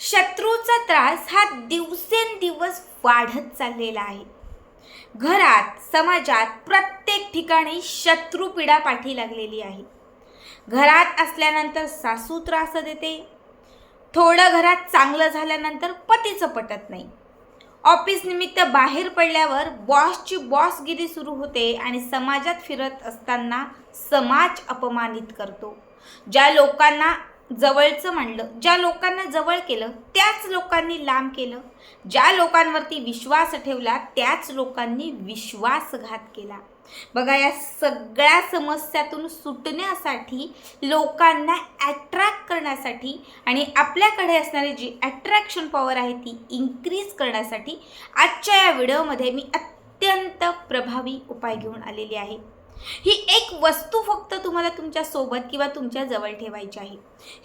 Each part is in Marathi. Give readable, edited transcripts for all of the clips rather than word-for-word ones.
शत्रूचा त्रास हा दिवसेंदिवस वाढत चाललेला आहे. घरात, समाजात प्रत्येक ठिकाणी शत्रुपीडा पाठी लागलेली आहे. घरात असल्यानंतर सासू त्रास देते, थोडं घरात चांगलं झाल्यानंतर पतीचं पटत नाही. ऑफिस निमित्त बाहेर पडल्यावर बॉसची बॉसगिरी सुरू होते आणि समाजात फिरत असताना समाज अपमानित करतो. ज्या लोकांना जवळचं मानलं, ज्या लोकांना जवळ केलं त्याच लोकांनी लांब केलं. ज्या लोकांवरती विश्वास ठेवला त्याच लोकांनी विश्वासघात केला. बघा, या सगळ्या समस्यातून सुटण्यासाठी, लोकांना अट्रॅक्ट करण्यासाठी आणि आपल्याकडे असणारी जी अट्रॅक्शन पॉवर आहे ती इन्क्रीज करण्यासाठी आजच्या या व्हिडिओमध्ये मी अत्यंत प्रभावी उपाय घेऊन आलेली आहे. ही एक वस्तू फक्त तुम्हाला तुमच्या सोबत किंवा तुमच्या जवळ ठेवायची आहे.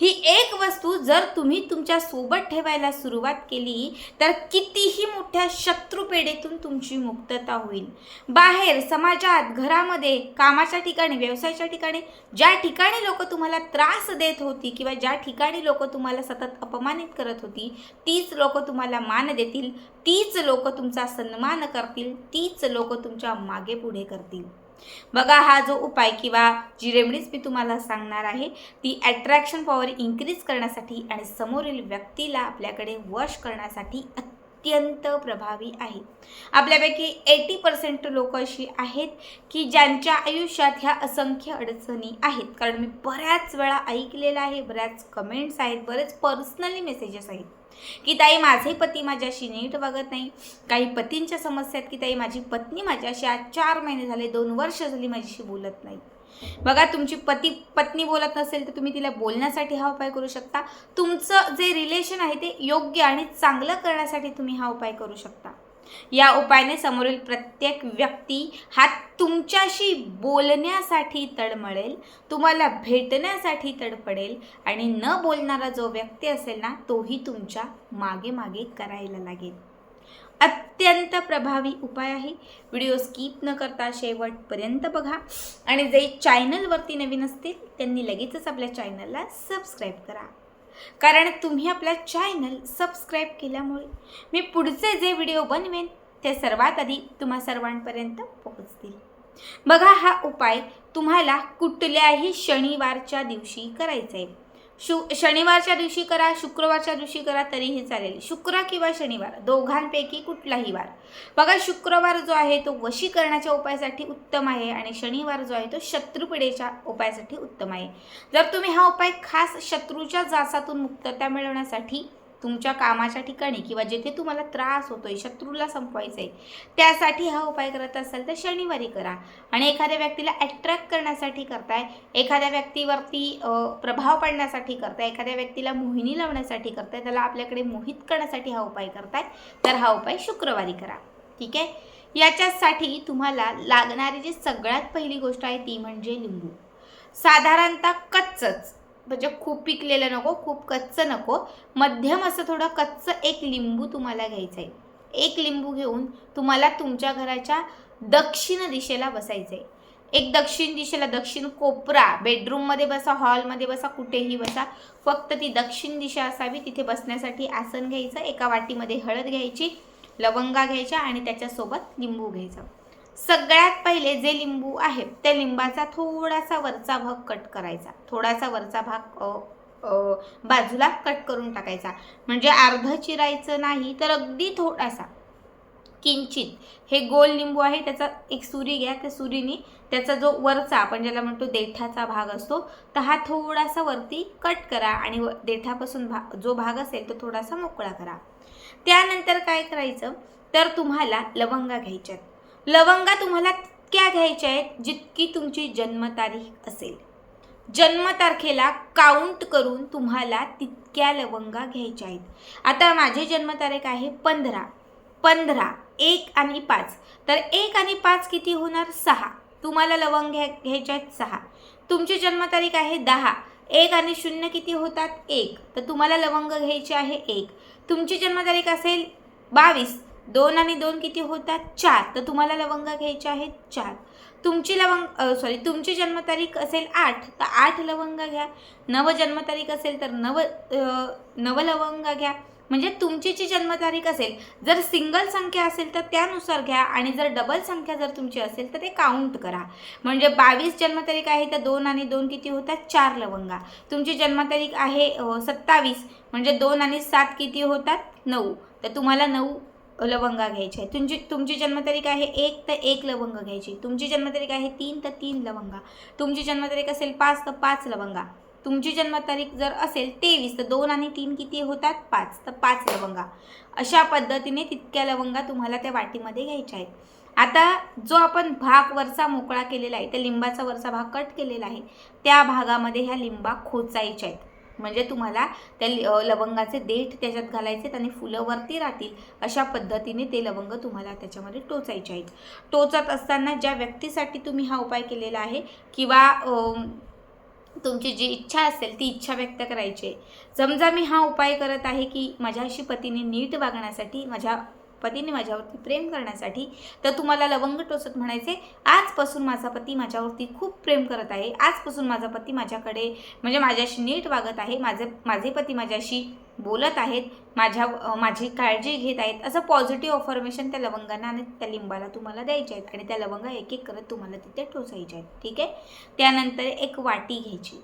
ही एक वस्तू जर तुम्ही तुमच्या सोबत ठेवायला सुरुवात केली तर कितीही मोठ्या शत्रुपेढेतून तुमची मुक्तता होईल. बाहेर, समाजात, घरामध्ये, कामाच्या ठिकाणी, व्यवसायाच्या ठिकाणी, ज्या ठिकाणी लोक तुम्हाला त्रास देत होती किंवा ज्या ठिकाणी लोक तुम्हाला सतत अपमानित करत होती, तीच लोक तुम्हाला मान देतील, तीच लोक तुमचा सन्मान करतील, तीच लोक तुमच्या मागे पुढे करतील. बघा, हा जो उपाय किंवा जी रेमेडीज मी तुम्हाला सांगणार आहे ती अट्रॅक्शन पॉवर इन्क्रीज करण्यासाठी आणि समोरील व्यक्तीला आपल्याकडे वश करण्यासाठी अत्यंत प्रभावी आहे. आपल्यापैकी 80% लोक अशी आहेत की ज्यांच्या आयुष्यात ह्या असंख्य अडचणी आहेत. कारण मी बऱ्याच वेळा ऐकलेलं आहे, बऱ्याच कमेंट्स आहेत, बरेच पर्सनली मेसेजेस आहेत की ताई, माझे पती माझ्याशी नीट वागत नाही. काही पतींच्या समस्या आहेत की ताई, माझी पत्नी माझ्याशी आज 4 महिने झाले, 2 वर्ष झाली माझ्याशी बोलत नाही. बघा, तुमची पत्नी बोलत नसेल तर तुम्ही तिला बोलण्यासाठी हा उपाय करू शकता. तुमचं जे रिलेशन आहे ते योग्य आणि चांगलं करण्यासाठी तुम्ही हा उपाय करू शकता. या उपायाने समोरील प्रत्येक व्यक्ती हा तुमच्याशी बोलण्यासाठी तळमळेल, तुम्हाला भेटण्यासाठी तडफडेल आणि न बोलणारा जो व्यक्ती असेल ना, तोही तुमच्या मागे मागे करायला लागेल. अत्यंत प्रभावी उपाय आहे. व्हिडिओ स्किप न करता शेवटपर्यंत बघा आणि जे चॅनलवरती नवीन असतील त्यांनी लगेचच आपल्या चॅनलला सबस्क्राईब करा. कारण तुम्ही आपला चॅनल सबस्क्राईब केल्यामुळे मी पुढचे जे व्हिडिओ बनवेन ते सर्वात आधी तुम्हा सर्वांपर्यंत पोहोचतील. बघा, हा उपाय तुम्हाला कुठल्याही शनिवारच्या दिवशी करायचा आहे. शनिवारच्या दिवशी करा, शुक्रवारच्या दिवशी करा तरीही चालेल. शुक्र किंवा शनिवार दोघांपैकी कुठलाही वार. बघा, शुक्रवार जो आहे तो वशीकरणाच्या उपायासाठी उत्तम आहे आणि शनिवार जो आहे तो शत्रुपीडेच्या उपायासाठी उत्तम आहे. जर तुम्ही हा उपाय खास शत्रूच्या जाचातून मुक्तता मिळवण्यासाठी तुमच्या कामाच्या ठिकाणी किंवा जेथे तुम्हाला त्रास होतोय, शत्रूला संपवायचं आहे, त्यासाठी हा उपाय करत असाल तर शनिवारी करा. आणि एखाद्या व्यक्तीला अट्रॅक्ट करण्यासाठी करताय, एखाद्या व्यक्तीवरती प्रभाव पडण्यासाठी करताय, एखाद्या व्यक्तीला मोहिनी लावण्यासाठी करताय, त्याला आपल्याकडे मोहित करण्यासाठी हा उपाय करताय, तर हा उपाय शुक्रवारी करा. ठीक आहे. याच्यासाठी तुम्हाला लागणारी जी सगळ्यात पहिली गोष्ट आहे ती म्हणजे लिंबू. साधारणतः कच्चंच, म्हणजे खूप पिकलेलं नको, खूप कच्चं नको, मध्यम असं थोडं कच्चं एक लिंबू तुम्हाला घ्यायचं आहे. एक लिंबू घेऊन तुम्हाला तुमच्या घराच्या दक्षिण दिशेला बसायचं आहे. एक दक्षिण दिशेला, दक्षिण कोपरा, बेडरूममध्ये बसा, हॉलमध्ये बसा, कुठेही बसा, फक्त ती दक्षिण दिशा असावी. तिथे बसण्यासाठी आसन घ्यायचं. एका वाटीमध्ये हळद घ्यायची, लवंगा घ्यायच्या आणि त्याच्यासोबत लिंबू घ्यायचं. सगळ्यात पहिले जे लिंबू आहे त्या लिंबाचा थोडासा वरचा भाग कट करायचा. थोडासा वरचा भाग बाजूला कट करून टाकायचा. म्हणजे अर्ध चिरायचं नाही तर अगदी थोडासा, किंचित. हे गोल लिंबू आहे, त्याचा एक सुरी घ्या. त्या सुरीने त्याचा जो वरचा, आपण ज्याला म्हणतो देठाचा भाग असतो, तर हा थोडासा वरती कट करा आणि देठापासून जो भाग असेल तो थोडासा मोकळा करा. त्यानंतर काय करायचं तर तुम्हाला लवंगा घ्यायच्यात. लवंगा तुम्हाला तितक्या घ्यायच्या आहेत जितकी तुमची जन्मतारीख असेल. जन्मतारखेला काउंट करून तुम्हाला तितक्या लवंगा घ्यायच्या आहेत. आता माझी जन्मतारीख आहे 15, 1 आणि 5, तर 1 आणि 5 किती होणार? 6. तुम्हाला लवंग घ्यायच्या आहेत 6. तुमची जन्मतारीख आहे 10, 1 आणि 0 किती होतात? 1, तर तुम्हाला लवंग घ्यायचे आहे 1. तुमची जन्मतारीख असेल 22, 2 आणि 2 किती होतात? 4, तर तुम्हाला लवंग घ्यायचे आहेत 4. तुमची जन्मतारीख असेल 8 तर 8 लवंगा घ्या. जन्मतारीख असेल तर 9 लवंगा घ्या. म्हणजे तुमची जी जन्मतारीख असेल, जर सिंगल संख्या असेल तर त्यानुसार घ्या आणि जर डबल संख्या जर तुमची असेल तर ते काउंट करा. म्हणजे 22 जन्मतारीख आहे तर 2 आणि 2 किती होतात? 4 लवंगा. तुमची जन्मतारीख आहे 27 म्हणजे 2 आणि 7 किती होतात? 9. तर तुम्हाला 9 लवंगा घ्यायचे आहे. तुमची जन्मतारीख आहे 1 तर 1 लवंग घ्यायची. तुमची जन्मतारीख आहे 3 तर 3 लवंगा. तुमची जन्मतारीख असेल 5 तर 5 लवंगा. तुमची जन्मतारीख जर असेल 23 तर 2 आणि 3 किती होतात? 5 तर 5 लवंगा. अशा पद्धतीने तितक्या लवंगा तुम्हाला त्या वाटीमध्ये घ्यायच्या आहेत. आता जो आपण भाग वरचा मोकळा केलेला आहे, त्या लिंबाचा वरचा भाग कट केलेला आहे, त्या भागामध्ये ह्या लिंबा खोचायच्या आहेत. म्हणजे तुम्हाला त्या लवंगाचे देठ त्याच्यात घालायचे आणि फुलं वरती राहतील अशा पद्धतीने ते लवंग तुम्हाला त्याच्यामध्ये टोचायचे आहेत. टोचत असताना ज्या व्यक्तीसाठी तुम्ही हा उपाय केलेला आहे किंवा तुमची जी इच्छा असेल ती इच्छा व्यक्त करायची. समजा मी हा उपाय करत आहे की माझ्याशी पतीने नीट वागण्यासाठी, माझ्या पतीने माझ्यावरती प्रेम करण्यासाठी, तर तुम्हाला लवंग टोचत म्हणायचे, आजपासून माझा पती माझ्यावरती खूप प्रेम करत आहे. आजपासून माझा पती माझ्याकडे म्हणजे माझ्याशी नीट वागत आहे. माझे पती माझ्याशी बोलत आहेत, माझी काळजी घेत आहेत. असं पॉझिटिव्ह अफर्मेशन त्या लवंगांना आणि त्या लिंबाला तुम्हाला द्यायचे आहेत आणि त्या लवंगा एक एक करत तुम्हाला तिथे टोचायच्या आहेत. ठीक आहे. त्यानंतर एक वाटी घ्यायची,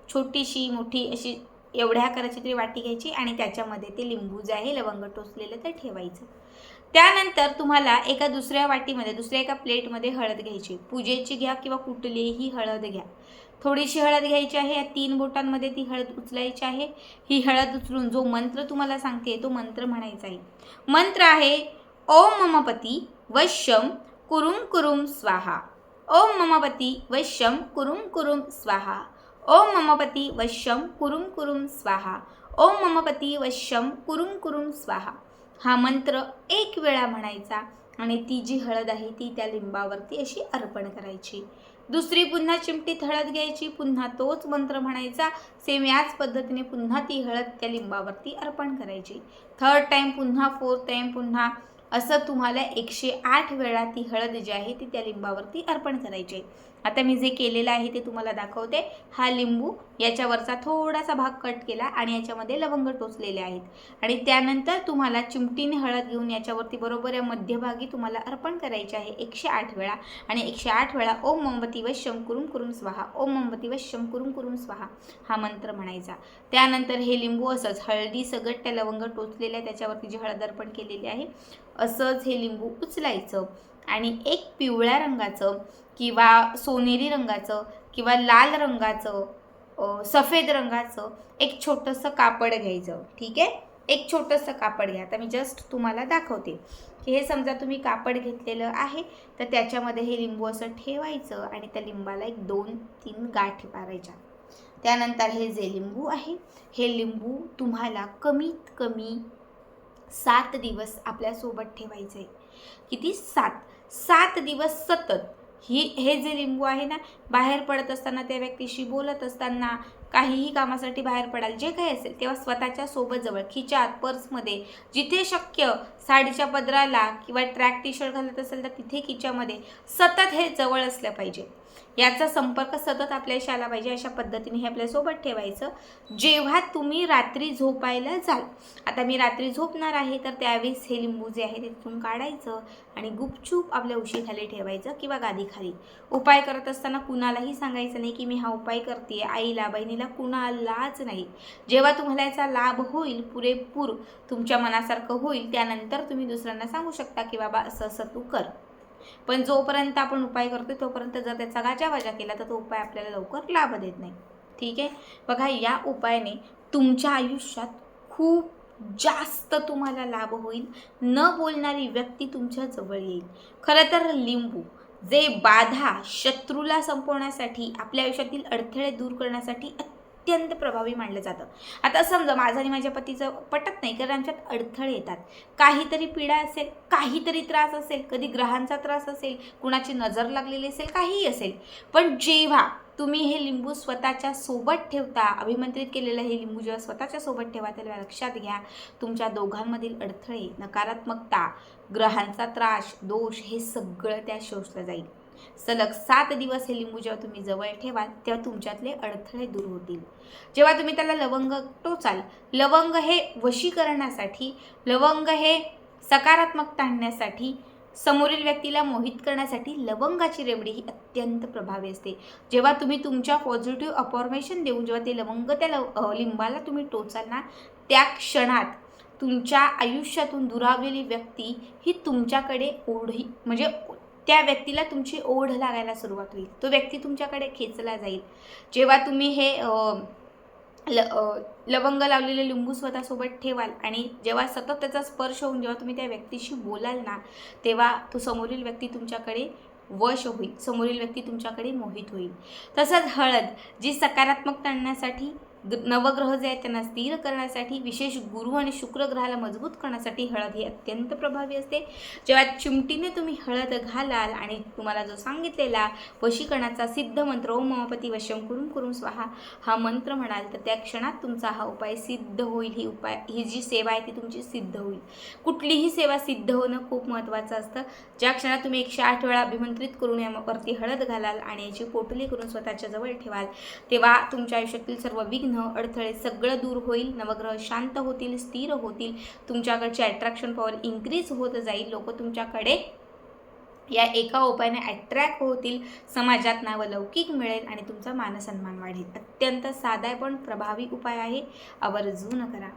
छोटीशी मोठी अशी एवढ्या आकाराची तरी वाटी घ्यायची आणि त्याच्यामध्ये ते लिंबू जे आहे लवंग टोचलेलं ते ठेवायचं. त्यानंतर तुम्हाला एका दुसऱ्या वाटीमध्ये, दुसऱ्या एका प्लेटमध्ये हळद घ्यायची. पूजेची घ्या किंवा कुठलीही हळद घ्या. थोडीशी हळद घ्यायची आहे. या 3 बोटांमध्ये ती हळद उचलायची आहे. ही हळद उचलून जो मंत्र तुम्हाला सांगते तो मंत्र म्हणायचा आहे. मंत्र आहे ओम मम पती वश्यम कुरुम कुरुम स्वाहा. ओम मम पती वश्यम कुरुम कुरुम स्वाहा. ओम मम पती वश्यम कुरुम कुरुम स्वाहा. ओम मम पती वश्यम कुरुम कुरुम स्वाहा. हा मंत्र 1 वेळा म्हणायचा आणि ती जी हळद आहे ती त्या लिंबावरती अशी अर्पण करायची. दुसरी पुन्हा चिमटीत हळद घ्यायची, पुन्हा तोच मंत्र म्हणायचा. सेम याच पद्धतीने पुन्हा ती हळद त्या लिंबावरती अर्पण करायची. 3rd टाईम पुन्हा, 4th टाईम पुन्हा, असं तुम्हाला 108 वेळा ती हळद जी आहे ती त्या लिंबावरती अर्पण करायची. आता मी जे केलेलं आहे ते तुम्हाला दाखवते. हा लिंबू, याच्यावरचा थोडासा भाग कट केला आणि याच्यामध्ये लवंग टोचलेले आहेत आणि त्यानंतर तुम्हाला चिमटीने हळद घेऊन याच्यावरती बरोबर या मध्यभागी तुम्हाला अर्पण करायचे आहे 108 वेळा आणि 108 वेळा ओम मोमबत्ती वश्यम कुरुम कुरुम स्वाहा. ओम मोमबत्ती वश्यम कुरुम कुरुम स्वाहा हा मंत्र म्हणायचा. त्यानंतर हे लिंबू असंच हळदी सगट त्या लवंग टोचलेल्या त्याच्यावरती जी हळद अर्पण केलेली आहे असंच हे लिंबू उचलायचं आणि एक पिवळ्या रंगाचं किंवा सोनेरी रंगाचं किंवा लाल रंगाचं, सफेद रंगाचं एक छोटंसं कापड घ्यायचं. ठीक आहे. एक छोटंसं कापड घ्या. आता मी जस्ट तुम्हाला दाखवते की हे समजा तुम्ही कापड घेतलेलं आहे तर त्याच्यामध्ये हे लिंबू असं ठेवायचं आणि त्या लिंबाला 1-2-3 गाठी मारायच्या. त्यानंतर हे जे लिंबू आहे हे लिंबू तुम्हाला कमीत कमी 7 दिवस आपल्यासोबत ठेवायचं आहे. किती? 7 दिवस सतत हे जे लिंबू आहे ना, बाहेर पडत असताना, त्या व्यक्तीशी बोलत असताना, काहीही कामासाठी बाहेर पडाल, जे काही असेल तेव्हा स्वतःच्या सोबत जवळ, खिचात, पर्समध्ये, जिथे शक्य, साडीच्या पदराला किंवा ट्रॅक टी-शर्ट घालत असेल तर तिथे खिच्यामध्ये सतत हे जवळ असलं पाहिजे. याचा संपर्क सतत आपल्याशी आला पाहिजे. अशा पद्धतीने हे आपल्यासोबत ठेवायचं. जेव्हा तुम्ही रात्री झोपायला जाल, आता मी रात्री झोपणार आहे तर त्यावेळेस हे लिंबू जे आहे ते तिथून काढायचं आणि गुपचूप आपल्या उशीखाली ठेवायचं किंवा गादीखाली. उपाय करत असताना कुणालाही सांगायचं नाही की मी हा उपाय करते, आईला, बहिणीला, कुणालाच नाही. जेव्हा तुम्हाला याचा लाभ होईल, पुरेपूर तुमच्या मनासारखं होईल, त्यानंतर तुम्ही दुसऱ्यांना सांगू शकता की बाबा असं असं तू कर. पण जोपर्यंत आपण उपाय करतो तोपर्यंत जर त्याचा गाजावाजा केला तर तो उपाय आपल्याला लवकर लाभ देत नाही. ठीक आहे. बघा, या उपायाने तुमच्या आयुष्यात खूप जास्त तुम्हाला लाभ होईल. न बोलणारी व्यक्ती तुमच्या जवळ येईल. खरं तर लिंबू जे बाधा, शत्रूला संपवण्यासाठी, आपल्या आयुष्यातील अडथळे दूर करण्यासाठी अत्यंत प्रभावी मानलं जातं. आता समजा माझं आणि माझ्या पतीचं पटत नाही कारण आमच्यात अडथळे येतात. काहीतरी पीडा असेल, काहीतरी त्रास असेल, कधी ग्रहांचा त्रास असेल, कुणाची नजर लागलेली असेल, काहीही असेल. पण जेव्हा तुम्ही हे लिंबू स्वतःच्या सोबत ठेवता, अभिमंत्रित केलेलं हे लिंबू जेव्हा स्वतःच्या सोबत ठेवा, त्याला लक्षात घ्या तुमच्या दोघांमधील अडथळे, नकारात्मकता, ग्रहांचा त्रास, दोष हे सगळं त्या शोषलं जाईल. सलग 7 दिवस हे लिंबू जेव्हा तुम्ही जवळ ठेवाल तेव्हा तुमच्यातले अडथळे दूर होतील. जेव्हा तुम्ही त्याला लवंग टोचाल, लवंग हे वशीकरणासाठी, लवंग हे सकारात्मकता आणण्यासाठी, समोरील व्यक्तीला मोहित करण्यासाठी लवंगाची रेवडी ही अत्यंत प्रभावी असते. जेव्हा तुम्ही तुमच्या पॉझिटिव्ह अफॉर्मेशन देऊन जेव्हा ते लवंग त्या लिंबाला तुम्ही टोचाल ना, त्या क्षणात तुमच्या आयुष्यातून दुरावलेली व्यक्ती ही तुमच्याकडे ओढी म्हणजे त्या व्यक्तीला तुमची ओढ लागायला सुरुवात होईल. तो व्यक्ती तुमच्याकडे खेचला जाईल. जेव्हा तुम्ही हे लवंग लावलेले लिंबू स्वतःसोबत ठेवाल आणि जेव्हा सतत त्याचा स्पर्श होऊन जेव्हा तुम्ही त्या व्यक्तीशी बोलाल ना, तेव्हा तो समोरील व्यक्ती तुमच्याकडे वश होईल, समोरील व्यक्ती तुमच्याकडे मोहित होईल. तसंच हळद, जी सकारात्मकता आणण्यासाठी, नवग्रह जे आहेत त्यांना स्थिर करण्यासाठी, विशेष गुरु आणि शुक्र ग्रहाला मजबूत करण्यासाठी हळद ही अत्यंत प्रभावी असते. जेव्हा चिमटीने तुम्ही हळद घालाल आणि तुम्हाला जो सांगितलेला वशीकरणाचा सिद्ध मंत्र ओम ममापती वशम कुरुम कुरुम स्वाहा हा मंत्र म्हणाल तर त्या क्षणात तुमचा हा उपाय सिद्ध होईल. ही जी सेवा आहे ती तुमची सिद्ध होईल. कुठलीही सेवा सिद्ध होणं खूप महत्त्वाचं असतं. ज्या क्षणात तुम्ही 108 वेळा अभिमंत्रित करून यावरती हळद घालाल आणि याची पोटली करून स्वतःच्या जवळ ठेवाल, तेव्हा तुमच्या आयुष्यातील सर्व विघ्न, अडथळे सगळं दूर होईल. नवग्रह शांत होतील, स्थिर होतील. तुमच्याकडची अट्रॅक्शन पॉवर इन्क्रीज होत जाईल. लोक तुमच्याकडे या एका उपायाने अट्रॅक्ट होतील. समाजात नावलौकिक मिळेल आणि तुमचा मानसन्मान वाढेल. अत्यंत साधा पण प्रभावी उपाय आहे. आवर्जून करा.